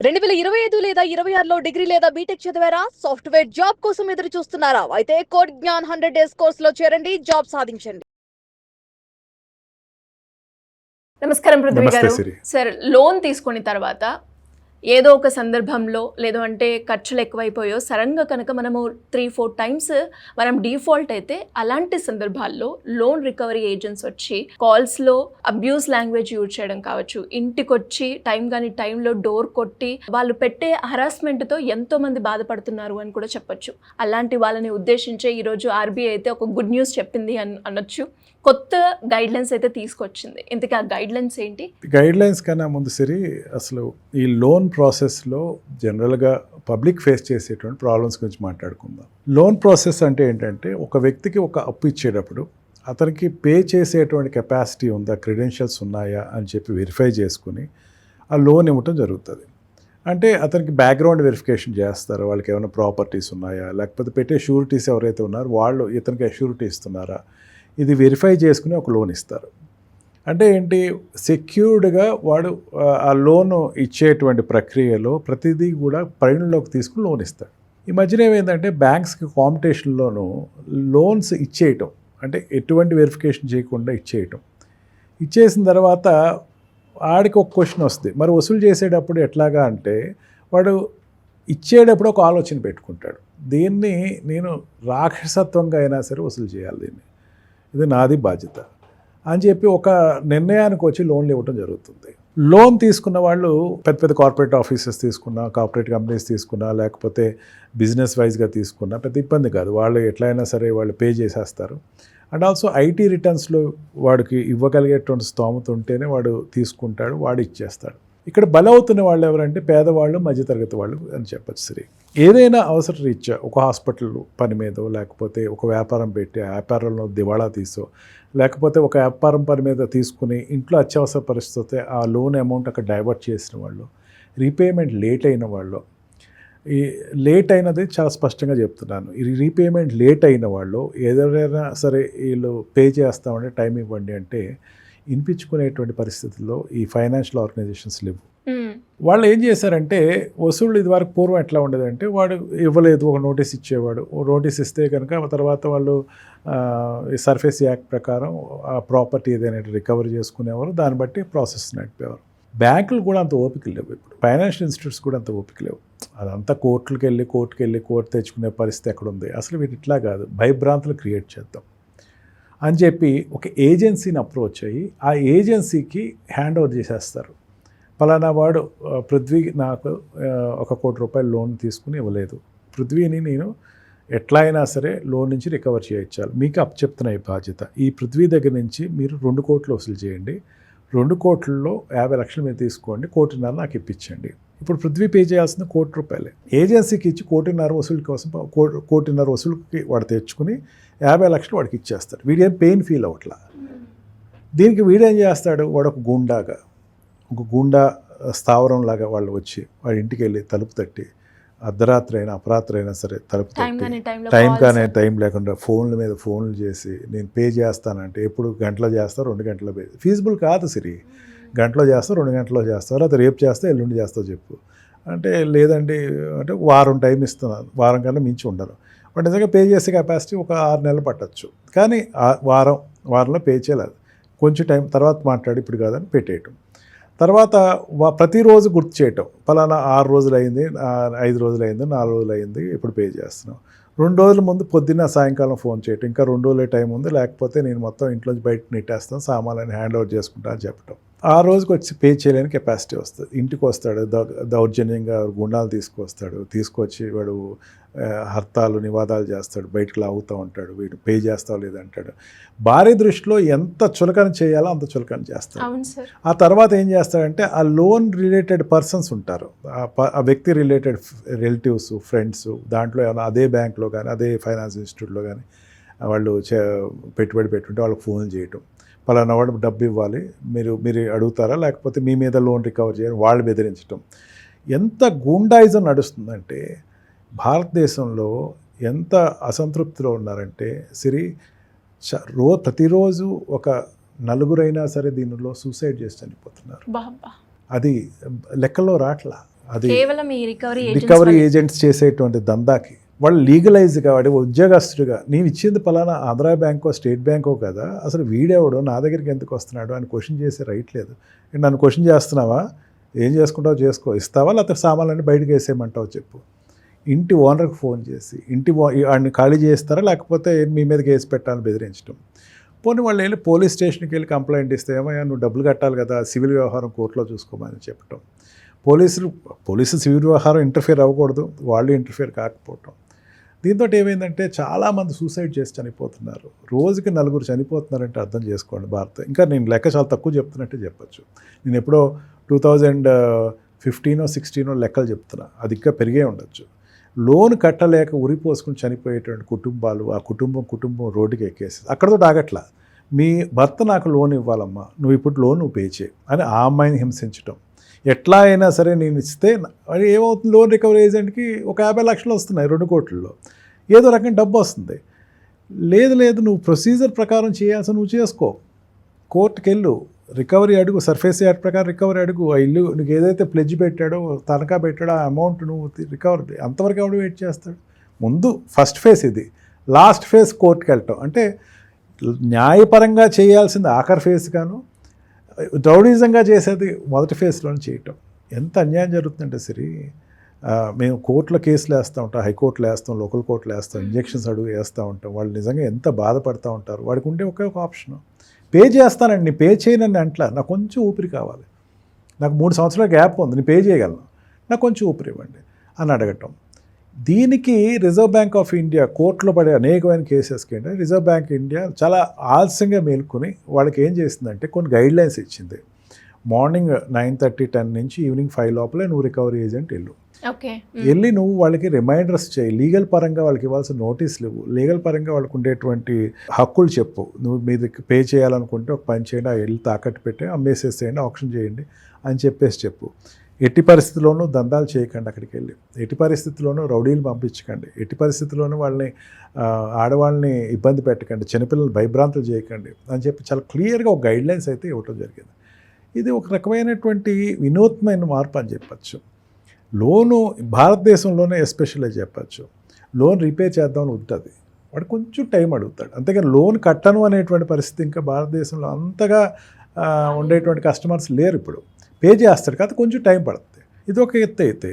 2025 లేదా 26లో డిగ్రీ లేదా బీటెక్ చదివారా? సాఫ్ట్‌వేర్ జాబ్ కోసం ఎదురు చూస్తున్నారా? అయితే కోడ్ జ్ఞాన్ 100 డేస్ కోర్సులో చేరండి, జాబ్ సాధించండి. నమస్కారం పృథ్వీ నమస్తే గారు. సిరి. సార్, లోన్ తీసుకున్న తర్వాత ఏదో ఒక సందర్భంలో లేదు అంటే ఖర్చులు ఎక్కువైపోయో సడన్గా కనుక మనము 3-4 టైమ్స్ మనం డిఫాల్ట్ అయితే అలాంటి సందర్భాల్లో లోన్ రికవరీ ఏజెంట్స్ వచ్చి కాల్స్లో అబ్యూస్ లాంగ్వేజ్ యూజ్ చేయడం కావచ్చు, ఇంటికొచ్చి టైం కానీ టైంలో డోర్ కొట్టి వాళ్ళు పెట్టే హరాస్మెంట్తో ఎంతో మంది బాధపడుతున్నారు అని కూడా చెప్పొచ్చు. అలాంటి వాళ్ళని ఉద్దేశించే ఈరోజు ఆర్బీఐ అయితే ఒక గుడ్ న్యూస్ చెప్పింది అనొచ్చు. కొత్త గైడ్లైన్స్ అయితే తీసుకొచ్చింది. ఇంతకీ ఆ గైడ్లైన్స్ ఏంటి? గైడ్లైన్స్ కన్నా ముందు సరి అసలు ఈ లోన్ ప్రాసెస్లో జనరల్గా పబ్లిక్ ఫేస్ చేసేటువంటి ప్రాబ్లమ్స్ గురించి మాట్లాడుకుందాం. లోన్ ప్రాసెస్ అంటే ఏంటంటే ఒక వ్యక్తికి ఒక అప్పు ఇచ్చేటప్పుడు అతనికి పే చేసేటువంటి కెపాసిటీ ఉందా, క్రెడెన్షియల్స్ ఉన్నాయా అని చెప్పి వెరిఫై చేసుకుని ఆ లోన్ ఇవ్వటం జరుగుతుంది. అంటే అతనికి బ్యాక్గ్రౌండ్ వెరిఫికేషన్ చేస్తారు, వాళ్ళకి ఏమైనా ప్రాపర్టీస్ ఉన్నాయా, లేకపోతే పెట్టే షూరిటీస్ ఎవరైతే ఉన్నారో వాళ్ళు ఇతనికి అష్యూరిటీ ఇస్తున్నారా, ఇది వెరిఫై చేసుకుని ఒక లోన్ ఇస్తారు. అంటే ఏంటి, సెక్యూర్డ్గా వాడు ఆ లోను ఇచ్చేటువంటి ప్రక్రియలో ప్రతిదీ కూడా పరిగణలోకి తీసుకుని లోన్ ఇస్తాడు. ఈ మధ్యన ఏమైందంటే బ్యాంక్స్కి కాంపిటీషన్లోనూ లోన్స్ ఇచ్చేయటం, అంటే ఎటువంటి వెరిఫికేషన్ చేయకుండా ఇచ్చేసిన తర్వాత ఆడికి ఒక క్వశ్చన్ వస్తుంది, మరి వసూలు చేసేటప్పుడు ఎట్లాగా అంటే వాడు ఇచ్చేటప్పుడు ఒక ఆలోచన పెట్టుకుంటాడు, దీన్ని నేను రాక్షసత్వంగా అయినా సరే వసూలు చేయాలి, దీన్ని ఇది నాది బాధ్యత అని చెప్పి ఒక నిర్ణయానికి వచ్చి లోన్లు ఇవ్వడం జరుగుతుంది. లోన్ తీసుకున్న వాళ్ళు పెద్ద పెద్ద కార్పొరేట్ ఆఫీసెస్ తీసుకున్నా, కార్పొరేట్ కంపెనీస్ తీసుకున్నా, లేకపోతే బిజినెస్ వైజ్గా తీసుకున్నా పెద్ద ఇబ్బంది కాదు, వాళ్ళు ఎట్లయినా సరే వాళ్ళు పే చేసేస్తారు. అండ్ ఆల్సో ఐటీ రిటర్న్స్లో వాడికి ఇవ్వగలిగేటువంటి స్తోమత ఉంటేనే వాడు తీసుకుంటాడు, వాడు ఇచ్చేస్తాడు. ఇక్కడ బలవుతున్న వాళ్ళు ఎవరంటే పేదవాళ్ళు, మధ్యతరగతి వాళ్ళు అని చెప్పచ్చు. సరే, ఏదైనా అవసర రీత్యా ఒక హాస్పిటల్ పని మీదో, లేకపోతే ఒక వ్యాపారం పెట్టి ఆ వ్యాపారంలో దివాళా తీసో, లేకపోతే ఒక వ్యాపారం పని మీద తీసుకుని ఇంట్లో అత్యవసర పరిస్థితి ఆ లోన్ అమౌంట్ అక్కడ డైవర్ట్ చేసిన వాళ్ళు, రీపేమెంట్ లేట్ అయిన వాళ్ళు, ఈ లేట్ అయినది చాలా స్పష్టంగా చెప్తున్నాను, ఈ రీపేమెంట్ లేట్ అయిన వాళ్ళు ఏదైనా సరే వీళ్ళు పే చేస్తామంటే టైం ఇవ్వండి అంటే వినిపించుకునేటువంటి పరిస్థితుల్లో ఈ ఫైనాన్షియల్ ఆర్గనైజేషన్స్ లేవు. వాళ్ళు ఏం చేశారంటే వసూళ్ళు ఇదివరకు పూర్వం ఎట్లా ఉండేదంటే వాడు ఇవ్వలేదు, ఒక నోటీస్ ఇచ్చేవాడు, ఓ నోటీస్ ఇస్తే కనుక తర్వాత వాళ్ళు ఈ సర్ఫేస్ యాక్ట్ ప్రకారం ఆ ప్రాపర్టీ ఏదైనా రికవరీ చేసుకునేవారు, దాన్ని బట్టి ప్రాసెస్ నడిపేవారు. బ్యాంకులు కూడా అంత ఓపిక లేవు, ఇప్పుడు ఫైనాన్షియల్ ఇన్స్టిట్యూట్స్ కూడా అంత ఓపిక లేవు, అదంతా కోర్టుకు వెళ్ళి కోర్టు తెచ్చుకునే పరిస్థితి ఎక్కడ ఉంది. అసలు వీటి ఇట్లా కాదు, భయభ్రాంతులు క్రియేట్ చేద్దాం అని చెప్పి ఒక ఏజెన్సీని అప్రోచ్ అయ్యి ఆ ఏజెన్సీకి హ్యాండ్ ఓవర్ చేసేస్తారు. పలానా వాడు పృథ్వీ నాకు 1 కోటి రూపాయలు లోన్ తీసుకుని ఇవ్వలేదు, పృథ్వీని నేను ఎట్లా అయినా సరే లోన్ నుంచి రికవర్ చేయించాలి, మీకు అప్పచెప్తున్న ఈ బాధ్యత, ఈ పృథ్వీ దగ్గర నుంచి మీరు 2 కోట్లు వసూలు చేయండి, 2 కోట్లలో 50 లక్షలు మీరు తీసుకోండి, 1.5 కోటి నాకు ఇప్పించండి. ఇప్పుడు పృథ్వీ పే చేయాల్సిన 1 కోటి రూపాయలే, ఏజెన్సీకి ఇచ్చి 1.5 కోటి వసూలు కోసం 1.5 కోటి వసూలుకి వాడు తెచ్చుకుని 50 లక్షలు వాడికి ఇచ్చేస్తాడు. వీడేం పెయిన్ ఫీల్ అవ్వట్లా. దీనికి వీడేం చేస్తాడు, వాడు ఒక గుండా స్థావరంలాగా వాళ్ళు వచ్చి వాడి ఇంటికి వెళ్ళి తలుపు తట్టి, అర్ధరాత్రి అయినా అపరాత్రి అయినా సరే తలుపు తట్టి, టైం లేకుండా ఫోన్ల మీద ఫోన్లు చేసి నేను పే చేస్తానంటే ఎప్పుడు గంటలో చేస్తారు, 2 గంటలో పే ఫీజిబుల్ కాదు సిరి, గంటలో చేస్తావు, 2 గంటలో చేస్తారు, అది రేపు చేస్తే ఎల్లుండి చేస్తావు చెప్పు అంటే, లేదండి అంటే వారం టైం ఇస్తున్నాను, వారం కన్నా మించి ఉండరు. వాడు నిజంగా పే చేసే కెపాసిటీ ఒక 6 నెలలు పట్టచ్చు, కానీ వారంలో పే చేయలేదు, కొంచెం టైం తర్వాత మాట్లాడి ఇప్పుడు కాదని పెట్టేయటం. తర్వాత ప్రతిరోజు గుర్తు చేయటం, ఫలానా 6 రోజులు అయింది, 5 రోజులు అయింది, 4 రోజులు అయింది, ఇప్పుడు పే చేస్తున్నాం. 2 రోజుల ముందు పొద్దున్న సాయంకాలం ఫోన్ చేయటం, ఇంకా 2 రోజులే టైం ఉంది, లేకపోతే నేను మొత్తం ఇంట్లోంచి బయట నెట్టేస్తాను, సామాన్లని హ్యాండ్ ఓవర్ చేసుకుంటా అని చెప్పటం. ఆ రోజుకి వచ్చి పే చేయలేని కెపాసిటీ వస్తుంది. ఇంటికి వస్తాడు, దౌర్జన్యంగా గుండాలు తీసుకొచ్చి వాడు హర్తాలు నివాదాలు చేస్తాడు, బయటకు లాగుతూ ఉంటాడు, వీడు పే చేస్తావు లేదంటాడు. భార్య దృష్టిలో ఎంత చులకన చేయాలో అంత చులకన చేస్తాడు. ఆ తర్వాత ఏం చేస్తాడంటే ఆ లోన్ రిలేటెడ్ పర్సన్స్ ఉంటారు, ఆ వ్యక్తి రిలేటెడ్ రిలేటివ్స్, ఫ్రెండ్స్, దాంట్లో ఏమైనా అదే బ్యాంక్లో కానీ అదే ఫైనాన్స్ ఇన్స్టిట్యూట్లో కానీ వాళ్ళు పెట్టుబడి పెట్టుంటే వాళ్ళకి ఫోన్ చేయటం, పలానా వాడు డబ్బు ఇవ్వాలి, మీరు అడుగుతారా, లేకపోతే మీ మీద లోన్ రికవర్ చేయాలి, వాళ్ళు బెదిరించడం. ఎంత గూండాయిజం నడుస్తుందంటే భారతదేశంలో ఎంత అసంతృప్తిలో ఉన్నారంటే సిరి, ప్రతిరోజు ఒక 4 సరే దీనిలో సూసైడ్ చేసి చనిపోతున్నారు. అది లెక్కల్లో రాట్లా. అది కేవలం ఈ రికవరీ ఏజెంట్స్ చేసేటువంటి దందాకి వాళ్ళు లీగలైజ్గా వాడి ఉద్యోగస్తుడిగా నేను ఇచ్చింది పలానా ఆంధ్రా బ్యాంకో స్టేట్ బ్యాంకో కదా, అసలు వీడెవడో నా దగ్గరికి ఎందుకు వస్తున్నాడు అని క్వశ్చన్ చేసే రైట్ లేదు. నన్ను క్వశ్చన్ చేస్తున్నావా, ఏం చేసుకుంటావు చేసుకో, ఇస్తావా లేకపోతే సామాన్లన్నీ బయటకు వేసేయమంటావు చెప్పు. ఇంటి ఓనర్కి ఫోన్ చేసి వాడిని ఖాళీ చేస్తారా లేకపోతే మీ మీద కేసు పెట్టాలని బెదిరించడం. పోనీ వాళ్ళు వెళ్ళి పోలీస్ స్టేషన్కి వెళ్ళి కంప్లైంట్ ఇస్తే ఏమయ్యా నువ్వు డబ్బులు కట్టాలి కదా, సివిల్ వ్యవహారం కోర్టులో చూసుకోమని చెప్పటం. పోలీసు సివిల్ వ్యవహారం ఇంటర్ఫియర్ అవ్వకూడదు, వాళ్ళు ఇంటర్ఫియర్ కాకపోవటం. దీంతో ఏమైందంటే చాలామంది సూసైడ్ చేసి చనిపోతున్నారు. రోజుకి 4 చనిపోతున్నారంటే అర్థం చేసుకోండి భారత్. ఇంకా నేను లెక్క చాలా తక్కువ చెప్తున్నట్టే చెప్పచ్చు. నేను ఎప్పుడో 2015-16 లెక్కలు చెప్తున్నా, అది ఇంకా పెరిగే ఉండొచ్చు. లోన్ కట్టలేక ఉరిపోసుకుని చనిపోయేటువంటి కుటుంబాలు, ఆ కుటుంబం రోడ్డుకి ఎక్కేసి అక్కడతో ఆగట్లా. మీ భర్త నాకు లోన్ ఇవ్వాలమ్మా, నువ్వు ఇప్పుడు లోన్ పే చేయి అని ఆ అమ్మాయిని హింసించటం. ఎట్లా అయినా సరే నేను ఇస్తే అది ఏమవుతుంది, లోన్ రికవరీ ఏజెంట్కి ఒక 50 లక్షలు వస్తున్నాయి 2 కోట్లలో, ఏదో రకం డబ్బు వస్తుంది. లేదు నువ్వు ప్రొసీజర్ ప్రకారం చేయాల్సి నువ్వు చేసుకో, కోర్టుకి వెళ్ళు, రికవరీ అడుగు, సర్ఫేస్ యాక్ట్ ప్రకారం రికవరీ అడుగు. ఆ ఇల్లు నీకు ఏదైతే ప్లెడ్జ్ పెట్టాడో తనఖా పెట్టాడో ఆ అమౌంట్ నువ్వు రికవరీ అంతవరకు ఎవడు వెయిట్ చేస్తాడు. ముందు ఫస్ట్ ఫేజ్ ఇది, లాస్ట్ ఫేజ్ కోర్టుకి వెళ్ళటం. అంటే న్యాయపరంగా చేయాల్సింది ఆఖరి ఫేజ్ గాను, రౌడీజంగా చేసేది మొదటి ఫేజ్లోనే చేయటం. ఎంత అన్యాయం జరుగుతుందంటే సరే, మేము కోర్టులో కేసులు వేస్తూ ఉంటాం, హైకోర్టులో వేస్తాం, లోకల్ కోర్టులో వేస్తాం, ఇంజెక్షన్స్ అడుగు వేస్తూ ఉంటాం. వాళ్ళు నిజంగా ఎంత బాధపడుతూ ఉంటారు. వాడికి ఉండే ఒక ఆప్షన్ పే చేస్తానండి, నేను పే చేయనని అంట్లా, నాకు కొంచెం ఊపిరి కావాలి, నాకు 3 సంవత్సరాల గ్యాప్ ఉంది, నేను పే చేయగలను, నాకు కొంచెం ఊపిరి ఇవ్వండి అని అడగటం. దీనికి రిజర్వ్ బ్యాంక్ ఆఫ్ ఇండియా కోర్టులో పడే అనేకమైన కేసెస్కి ఏంటంటే రిజర్వ్ బ్యాంక్ ఇండియా చాలా ఆలస్యంగా మేల్కొని వాళ్ళకి ఏం చేసిందంటే కొన్ని గైడ్లైన్స్ ఇచ్చింది. మార్నింగ్ 9:30, 10 నుంచి ఈవినింగ్ 5 లోపలే నువ్వు రికవరీ ఏజెంట్ వెళ్ళి నువ్వు వాళ్ళకి రిమైండర్స్ చేయి, లీగల్ పరంగా వాళ్ళకి ఇవ్వాల్సిన నోటీసులు ఇవ్వు, లీగల్ పరంగా వాళ్ళకు ఉండేటువంటి హక్కులు చెప్పు. నువ్వు మీద పే చేయాలనుకుంటే ఒక పని చేయండి, ఆ ఇల్లు తాకట్టు పెట్టి అమ్మేసేసేయండి, ఆప్షన్ చేయండి అని చెప్పు. ఎట్టి పరిస్థితుల్లోనూ దందాలు చేయకండి, అక్కడికి వెళ్ళి ఎట్టి పరిస్థితుల్లోనూ రౌడీలు పంపించకండి, ఎట్టి పరిస్థితుల్లోనూ వాళ్ళని ఆడవాళ్ళని ఇబ్బంది పెట్టకండి, చిన్నపిల్లలు భయభ్రాంతులు చేయకండి అని చెప్పి చాలా క్లియర్గా ఒక గైడ్లైన్స్ అయితే ఇవ్వటం జరిగింది. ఇది ఒక రకమైనటువంటి వినూత్నమైన మార్పు అని చెప్పచ్చు. లోను భారతదేశంలోనే ఎస్పెషల్గా చెప్పచ్చు, లోన్ రీపే చేద్దామని ఉంటుంది, వాడు కొంచెం టైం అడుగుతాడు. అంతేగాని లోన్ కట్టను అనేటువంటి పరిస్థితి ఇంకా భారతదేశంలో అంతగా ఉండేటువంటి కస్టమర్స్ లేరు. ఇప్పుడు పే చేస్తాడు కాదు, కొంచెం టైం పడుతుంది. ఇది ఒక ఎత్తు అయితే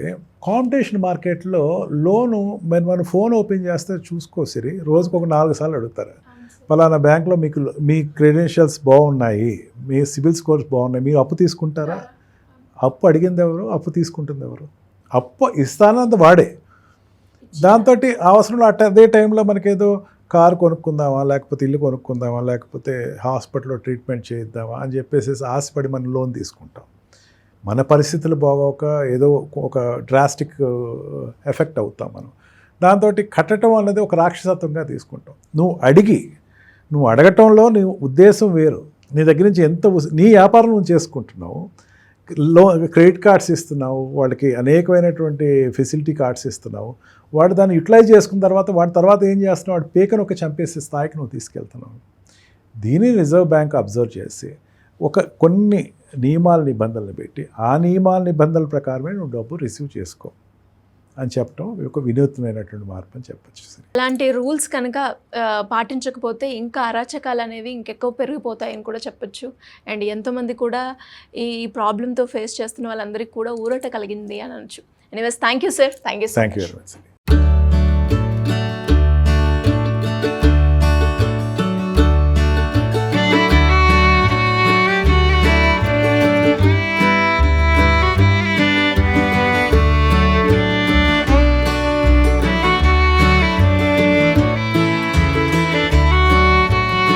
కాంపిటీషన్ మార్కెట్లో లోను మనం ఫోన్ ఓపెన్ చేస్తే చూసుకో సిరి, రోజుకు ఒక 4 సార్లు అడుగుతారు, పలానా బ్యాంక్లో మీ క్రెడెన్షియల్స్ బాగున్నాయి, మీ సిబిల్ స్కోర్స్ బాగున్నాయి, మీరు అప్పు తీసుకుంటారా? అప్పు అడిగింది ఎవరు, అప్పు తీసుకుంటుంది ఎవరు? అప్పు ఇస్తానంత వాడే. దాంతో అవసరంలో అదే టైంలో మనకేదో కారు కొనుక్కుందామా, లేకపోతే ఇల్లు కొనుక్కుందామా, లేకపోతే హాస్పిటల్లో ట్రీట్మెంట్ చేయిద్దామా అని చెప్పేసి ఆశపడి మనం లోన్ తీసుకుంటాం. మన పరిస్థితులు బాగోక ఏదో ఒక డ్రాస్టిక్ ఎఫెక్ట్ అవుతాం మనం. దాంతో కట్టడం అన్నది ఒక రాక్షసత్వంగా తీసుకుంటాం. నువ్వు అడగటంలో నీ ఉద్దేశం వేరు, నీ దగ్గర నుంచి నీ వ్యాపారం నువ్వు చేసుకుంటున్నావు, క్రెడిట్ కార్డ్స్ ఇస్తున్నావు, వాళ్ళకి అనేకమైనటువంటి ఫెసిలిటీ కార్డ్స్ ఇస్తున్నావు, వాడు దాన్ని యూటిలైజ్ చేసుకున్న తర్వాత ఏం చేస్తున్నావు, వాడు పేకను ఒక చంపేసే స్థాయికి నువ్వు తీసుకెళ్తున్నావు. దీన్ని రిజర్వ్ బ్యాంక్ అబ్జర్వ్ చేసి కొన్ని నిబంధనలు పెట్టి ఆ నిబంధనల ప్రకారమే నువ్వు డబ్బు రిసీవ్ చేసుకో అని చెప్పడం ఒక వినూత్నమైనటువంటి మార్పు అని చెప్పచ్చు. అలాంటి రూల్స్ కనుక పాటించకపోతే ఇంకా అరాచకాలు అనేవి ఇంకెక్కువ పెరిగిపోతాయని కూడా చెప్పొచ్చు. అండ్ ఎంతోమంది కూడా ఈ ప్రాబ్లంతో ఫేస్ చేస్తున్న వాళ్ళందరికీ కూడా ఊరట కలిగింది అని అనొచ్చు. Anyways, thank you sir. Thank you very much.